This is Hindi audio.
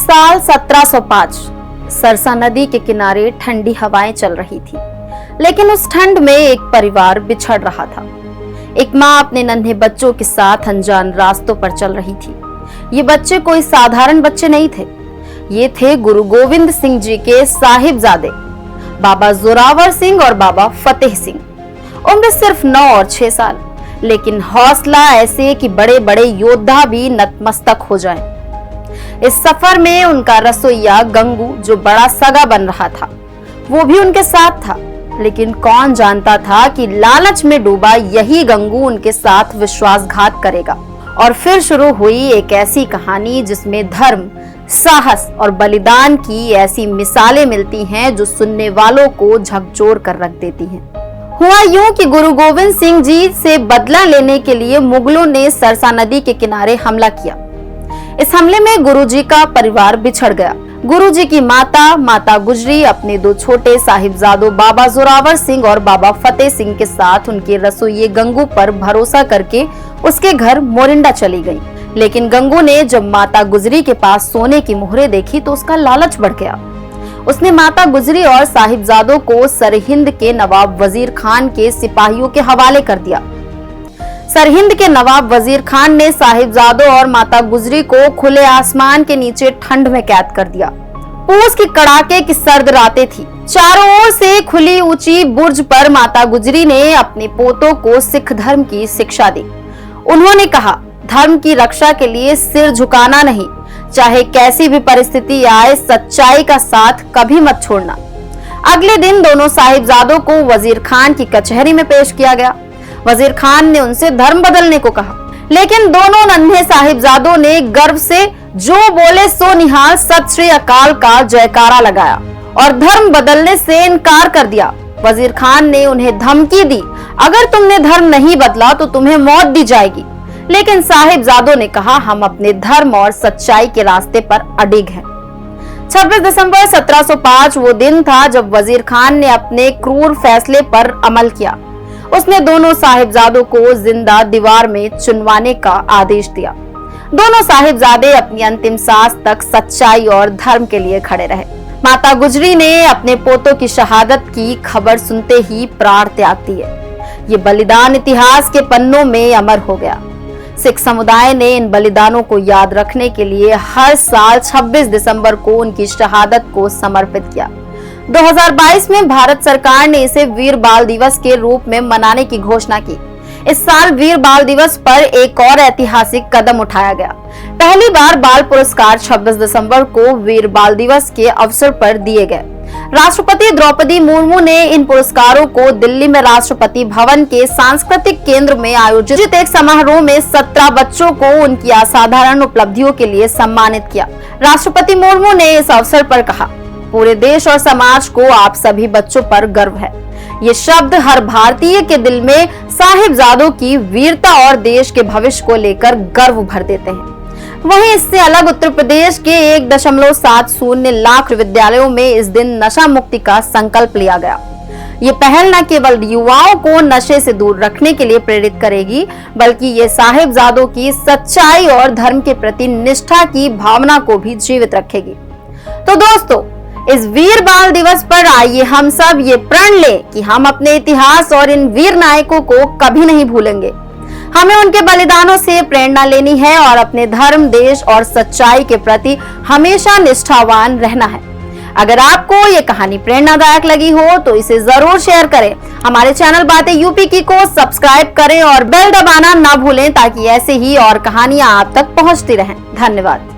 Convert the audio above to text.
साल 1705 सरसा नदी के किनारे ठंडी हवाएं चल रही थी, लेकिन उस ठंड में एक परिवार बिछड़ रहा था। एक माँ अपने नन्हे बच्चों के साथ अनजान रास्तों पर चल रही थी। ये बच्चे कोई साधारण बच्चे नहीं थे, ये थे गुरु गोविंद सिंह जी के साहिबजादे बाबा जोरावर सिंह और बाबा फतेह सिंह। उम्र सिर्फ 9 और 6 साल, लेकिन हौसला ऐसे कि बड़े बड़े योद्धा भी नतमस्तक हो जाएं। इस सफर में उनका रसोइया गंगू, जो बड़ा सगा बन रहा था, वो भी उनके साथ था। लेकिन कौन जानता था कि लालच में डूबा यही गंगू उनके साथ विश्वासघात करेगा। और फिर शुरू हुई एक ऐसी कहानी जिसमें धर्म, साहस और बलिदान की ऐसी मिसालें मिलती हैं जो सुनने वालों को झकझोर कर रख देती हैं। हुआ यूं कि गुरु गोविंद सिंह जी से बदला लेने के लिए मुगलों ने सरसा नदी के किनारे हमला किया। इस हमले में गुरुजी का परिवार बिछड़ गया। गुरुजी की माता गुजरी अपने 2 छोटे साहिबजादों बाबा जोरावर सिंह और बाबा फतेह सिंह के साथ उनके रसोइये गंगू पर भरोसा करके उसके घर मोरिंडा चली गई। लेकिन गंगू ने जब माता गुजरी के पास सोने की मोहरें देखी तो उसका लालच बढ़ गया। उसने माता गुजरी और साहिबजादों को सरहिंद के नवाब वजीर खान के सिपाहियों के हवाले कर दिया। सरहिंद के नवाब वजीर खान ने साहिबजादों और माता गुजरी को खुले आसमान के नीचे ठंड में कैद कर दिया। पूस की कड़ाके की सर्द रातें थी। चारों ओर से खुली ऊंची बुर्ज पर माता गुजरी ने अपने पोतों को सिख धर्म की शिक्षा दी। उन्होंने कहा, धर्म की रक्षा के लिए सिर झुकाना नहीं, चाहे कैसी भी परिस्थिति आए सच्चाई का साथ कभी मत छोड़ना। अगले दिन दोनों साहिबजादों को वजीर खान की कचहरी में पेश किया गया। वजीर खान ने उनसे धर्म बदलने को कहा, लेकिन दोनों नन्हे साहिबजादों ने गर्व से जो बोले सो निहाल सत श्री अकाल का जयकारा लगाया और धर्म बदलने से इनकार कर दिया। वजीर खान ने उन्हें धमकी दी, अगर तुमने धर्म नहीं बदला तो तुम्हें मौत दी जाएगी। लेकिन साहिबजादों ने कहा, हम अपने धर्म और सच्चाई के रास्ते पर अडिग हैं। 26 दिसंबर 1705 वो दिन था जब वजीर खान ने अपने क्रूर फैसले पर अमल किया। उसने दोनों साहिबजादों को जिंदा दीवार में चुनवाने का आदेश दिया। दोनों साहिबजादे अपनी अंतिम सांस तक सच्चाई और धर्म के लिए खड़े रहे। माता गुजरी ने अपने पोतों की शहादत की खबर सुनते ही प्राण त्याग दिए। ये बलिदान इतिहास के पन्नों में अमर हो गया। सिख समुदाय ने इन बलिदानों को याद रखने के लिए हर साल 26 दिसंबर को उनकी शहादत को समर्पित किया। 2022 में भारत सरकार ने इसे वीर बाल दिवस के रूप में मनाने की घोषणा की। इस साल वीर बाल दिवस पर एक और ऐतिहासिक कदम उठाया गया। पहली बार बाल पुरस्कार 26 दिसंबर को वीर बाल दिवस के अवसर पर दिए गए। राष्ट्रपति द्रौपदी मुर्मू ने इन पुरस्कारों को दिल्ली में राष्ट्रपति भवन के सांस्कृतिक केंद्र में आयोजित एक समारोह में 17 बच्चों को उनकी असाधारण उपलब्धियों के लिए सम्मानित किया। राष्ट्रपति मुर्मू ने इस अवसर पर कहा, पूरे देश और समाज को आप सभी बच्चों पर गर्व है। ये शब्द हर भारतीय के दिल में साहिबजादों की वीरता और देश के भविष्य को लेकर गर्व भर देते हैं। वहीं इससे अलग उत्तर प्रदेश के 1.70 लाख विद्यालयों में इस दिन नशा मुक्ति का संकल्प लिया गया। ये पहल न केवल युवाओं को नशे से दूर रखने के लिए प्रेरित करेगी, बल्कि ये साहिबजादों की सच्चाई और धर्म के प्रति निष्ठा की भावना को भी जीवित रखेगी। तो दोस्तों, इस वीर बाल दिवस पर आइए हम सब ये प्रण लें कि हम अपने इतिहास और इन वीर नायकों को कभी नहीं भूलेंगे। हमें उनके बलिदानों से प्रेरणा लेनी है और अपने धर्म, देश और सच्चाई के प्रति हमेशा निष्ठावान रहना है। अगर आपको ये कहानी प्रेरणादायक लगी हो तो इसे जरूर शेयर करें। हमारे चैनल बातें यूपी की को सब्सक्राइब करें और बेल दबाना ना भूलें ताकि ऐसे ही और कहानियां आप तक पहुंचती रहें। धन्यवाद।